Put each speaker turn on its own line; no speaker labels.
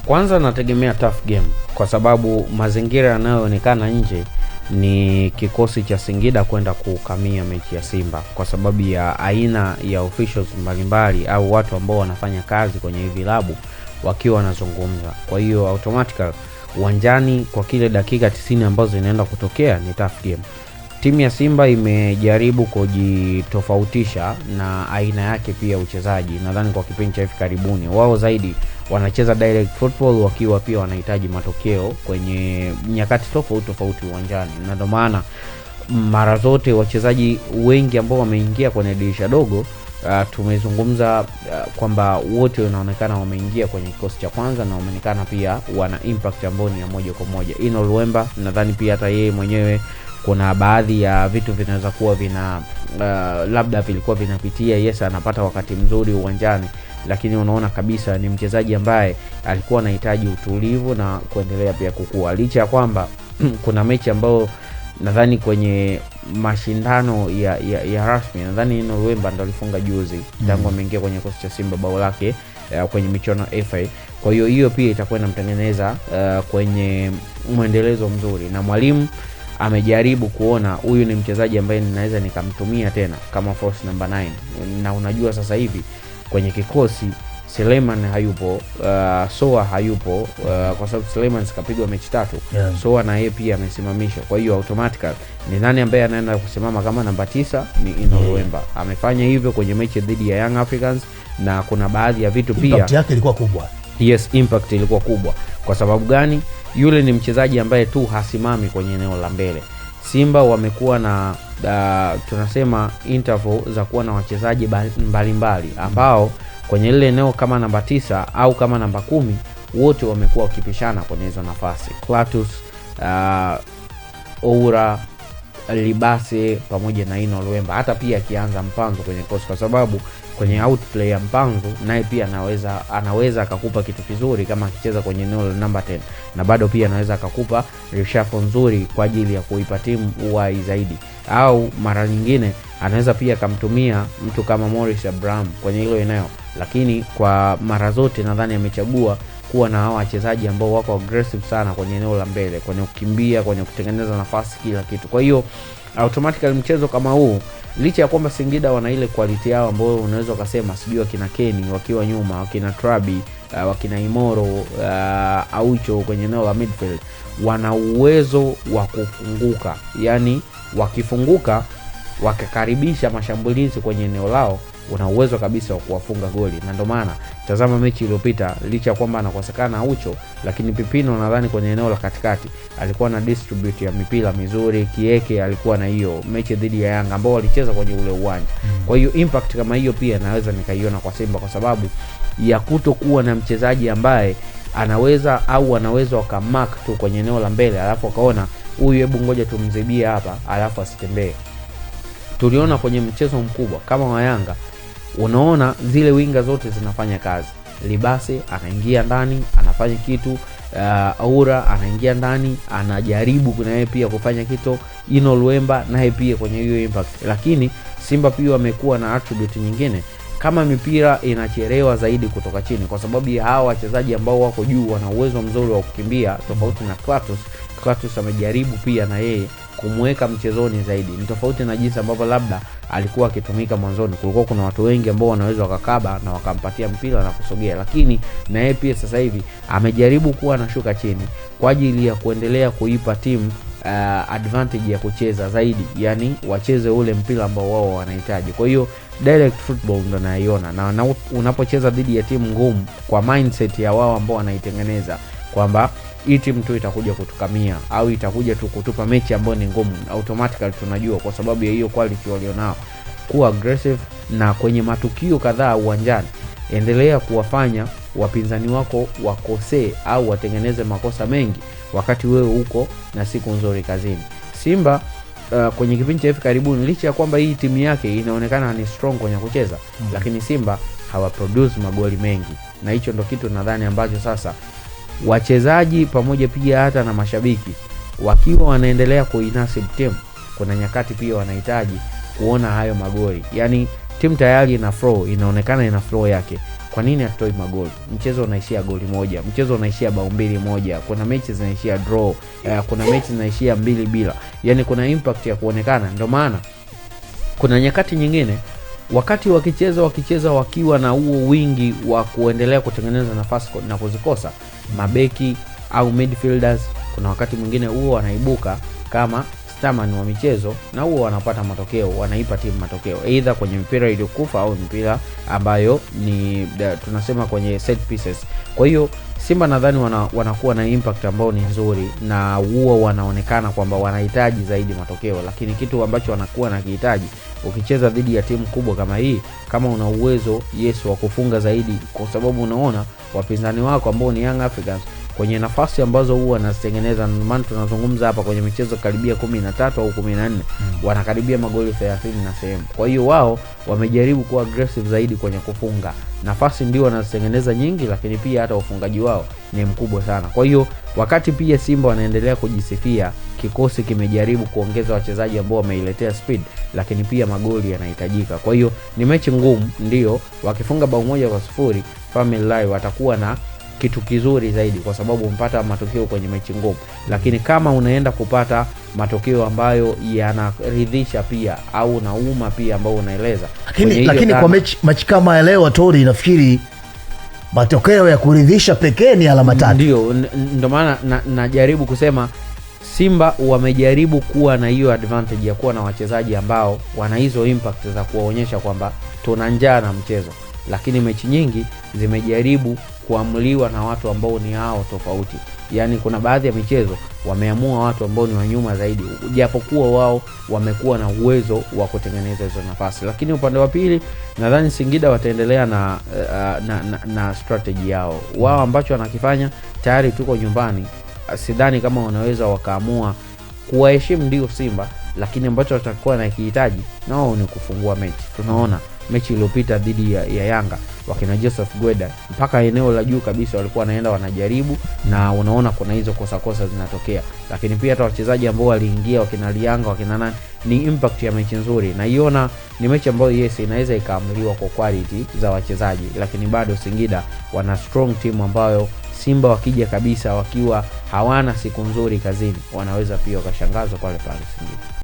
Kwanza nategemea tough game kwa sababu mazingira yanayoonekana nje ni kikosi cha Singida kwenda kukamia mechi ya Simba kwa sababu ya aina ya officials mbalimbali au watu ambao wanafanya kazi kwenye hivi vilabu wakiwa wanazungumza. Kwa hiyo automatically uwanjani kwa kile dakika 90 ambazo inaenda kutokea ni tough game. Timu ya Simba imejaribu kujitofautisha na aina yake pia uchezaji. Nadhani kwa kipindi cha hivi karibuni wao zaidi wanacheza direct football wakiwa pia wanahitaji matokeo kwenye nyakati tofauti uwanjani. Na ndio maana mara zote wachezaji wengi ambao wameingia kwenye dirisha dogo tumezungumza kwamba wote wanaonekana wameingia kwenye kikosi cha kwanza na wameonekana pia wana impact ambayo ni ya moja kwa moja. Ino Luemba nadhani pia hata yeye mwenyewe kuna baadhi ya vitu vinaweza kuwa labda vilikuwa vinapitia. Yes, anapata wakati mzuri uwanjani, lakini unaona kabisa ni mchezaji ambaye alikuwa anahitaji utulivu na kuendelea pia kukua. Licha ya kwamba kuna mechi ambayo nadhani kwenye mashindano ya rasmi nadhani Ino Luemba ndo alifunga juzi tangu ameingia kwenye kikosi cha Simba bao lake kwenye michuano FA. Kwa hiyo pia itakuwa inamtengeneza kwenye muendelezo mzuri, na mwalimu amejaribu kuona huyu ni mchezaji ambaye ninaweza nikamtumia tena kama force number 9. Na unajua sasa hivi kwenye kikosi Suleiman hayupo, Soa hayupo, kwa sababu Suleiman sikapigwa mechi 3. Soa na yeye pia amesimamishwa. Kwa hiyo automatically ni nani ambaye anaenda kusimama kama namba 9? Ni Ino Luemba. Amefanya hivyo kwenye mechi dhidi ya Young Africans na kuna baadhi ya vitu pia
impact yake ilikuwa kubwa.
Yes, impact ilikuwa kubwa. Kwa sababu gani? Yule ni mchezaji ambaye tu hasimami kwenye eneo la mbele. Simba wamekuwa na tunasema interval za kuwa na wachezaji mbalimbali ambao kwenye ile eneo kama namba 9 au kama namba 10 wote wamekuwa wakipishana kwenye hizo nafasi. Klatus, Oura, Libase pamoja na Ino Luemba, hata pia akianza Mpanzu kwenye kosi, kwa sababu kwenye outplay ya Mpanzu naye pia anaweza akakupa kitu kizuri kama akicheza kwenye eneo la namba 10, na bado pia anaweza akakupa reshuffle nzuri kwa ajili ya kuipa timu uhai zaidi. Au mara nyingine anaweza pia kumtumia mtu kama Morris Abraham kwenye hilo eneo, lakini kwa mara zote nadhani amechagua kuwa na hao wachezaji ambao wako aggressive sana kwenye eneo la mbele, kwenye kukimbia, kwenye kutengeneza nafasi, kila kitu. Kwa hiyo automatically mchezo kama huu, licha ya kwamba Singida wana ile quality yao ambayo unaweza kusema sijui wakina Kenny wakiwa nyuma, wakina Trabi, wakina Imoro, Aucho kwenye eneo la midfield, wana uwezo wa kufunguka. Yani wakifunguka wakakaribisha mashambulizi kwenye eneo lao, una uwezo kabisa wa kuwafunga goli. Na ndio maana tazama mechi iliyopita, licha kwamba anakosekana Aucho, lakini Pipino nadhani kwenye eneo la katikati alikuwa na distribute ya mipira mizuri. Kieke alikuwa na hiyo mechi dhidi ya Yanga ambao walicheza kwenye ule uwanja. Kwa hiyo impact kama hiyo pia naweza nikaiona kwa Simba, kwa sababu ya kutokuwa na mchezaji ambaye anaweza wakamark tu kwenye eneo la mbele alafu akaona huyu hebu ngoja tumzibie hapa alafu asitembee. Tuliona kwenye mchezo mkubwa kama wa Yanga, unaona zile winga zote zinafanya kazi. Libase anaingia ndani anafanya kitu, Aura anaingia ndani anajaribu naye pia kufanya kitu, Ino Luemba naye pia kwenye hiyo impact. Lakini Simba pia wamekuwa na attribute nyingine, kama mipira inachelewa zaidi kutoka chini, kwa sababu ya hawa wachezaji ambao wako juu wana uwezo mzuri wa kukimbia tofauti na Klatus amejaribu pia na yeye kumweka mchezoni zaidi. Ni tofauti na jinsi ambavyo labda alikuwa akitumika mwanzoni. Kulikuwa kuna watu wengi ambao wanaweza wakakaba na wakampatia mpira na kusogea, lakini na yeye pia sasa hivi amejaribu kuwa anashuka chini kwa ajili ya kuendelea kuipa timu advantage ya kucheza zaidi, yani wacheze ule mpira ambao wao wanahitaji. Kwa hiyo direct football ndo naiona, na unapocheza dhidi ya timu ngumu kwa mindset ya wao ambao wanaitengeneza kwamba hii timu tu itakuja kutukamia au itakuja tu kutupa mechi ambayo ni ngumu, automatically tunajua kwa sababu ya hiyo quality walionao kuwa aggressive. Na kwenye matukio kadhaa uwanjani, endelea kuwafanya wapinzani wako wakosee au watengeneze makosa mengi wakati wewe uko na siku nzuri kazini. Simba kwenye kipindi cha hivi karibuni, licha ya kwamba hii timu yake inaonekana ni strong kwenye kucheza, lakini Simba hawaproduce magoli mengi, na hicho ndo kitu nadhani ambacho sasa wachezaji pamoja pia hata na mashabiki wakiwa wanaendelea kuinasib timu, kuna nyakati pia wanahitaji kuona hayo magoli. Yani timu tayari ina flow, inaonekana ina flow yake, kwa nini hatoi magoli? Mchezo unaishia goli moja, mchezo unaishia bao 2-1, kuna mechi zinaishia draw, kuna mechi zinaishia 2-2. Yani kuna impact ya kuonekana. Ndio maana kuna nyakati nyingine wakati wakicheza wakiwa na huo wingi wa kuendelea kutengeneza nafasi na kuzikosa, mabeki au midfielders kuna wakati mwingine huo wanaibuka kama staman wa michezo, na huo wanapata matokeo, wanaipa timu matokeo either kwenye mpira iliyokufa au mpira ambayo ni tunasema kwenye set pieces. Kwa hiyo Simba nadhani wanakuwa na impact ambao ni nzuri, na huo wanaonekana kwamba wanahitaji zaidi matokeo, lakini kitu ambacho wanakuwa na kihitaji ukicheza dhidi ya timu kubwa kama hii, kama una uwezo wa kufunga zaidi, kwa sababu unaona wapinzani wako ambao ni Young Africans kwenye nafasi ambazo huwa wanazitengeneza, maana tunazungumza hapa kwenye michezo karibia 13 au 14 wanakaribia magoli 30 na sehemu. Kwa hiyo wao wamejaribu kuwa aggressive zaidi kwenye kufunga. Nafasi ndio wanazitengeneza nyingi, lakini pia hata ufungaji wao ni mkubwa sana. Kwa hiyo wakati pia Simba wanaendelea kujisifia, kikosi kimejaribu kuongeza wachezaji ambao wameiletea speed, lakini pia magoli yanahitajika. Kwa hiyo ni mechi ngumu, ndio wakifunga bao 1-0 Family Live watakuwa na kitu kizuri zaidi kwa sababu mpata matokeo kwenye mechi ngumu, lakini kama unaenda kupata matokeo ambayo yanaridhisha pia au nauma pia ambao unaeleza,
lakini kwa mechi kama ya leo Tori, nafikiri matokeo ya kuridhisha pekee ni alama 3.
Ndio maana najaribu kusema Simba wamejaribu kuwa na hiyo advantage ya kuwa na wachezaji ambao wana hizo impact za kuwaonyesha kwamba tuna njaa na mchezo, lakini mechi nyingi zimejaribu kuamuliwa na watu ambao ni hao tofauti. Yani kuna baadhi ya michezo wameamua watu ambao ni wanyuma zaidi, japokuwa wao wamekuwa na uwezo wa kutengeneza hizo nafasi. Lakini upande wa pili nadhani Singida wataendelea na strategy yao. Wao ambacho wanakifanya, tayari tuko nyumbani, sidhani kama wanaweza wakaamua kuwaheshimu ndio Simba, lakini ambacho watakuwa na kihitaji nao ni kufungua mechi. Tunaona mechi iliyopita dhidi ya Yanga wakina Joseph Gweda mpaka eneo la juu kabisa walikuwa wanaenda wanajaribu, na unaona kuna hizo kosa zinatokea. Lakini pia hata wachezaji ambao waliingia wakina Yanga wakina nani, ni impact ya mechi nzuri. Na iona ni mechi ambayo inaweza ikaamuliwa kwa quality za wachezaji, lakini bado Singida wana strong team ambayo Simba wakija kabisa wakiwa hawana siku nzuri kazini wanaweza pia wakashangazwa pale Singida.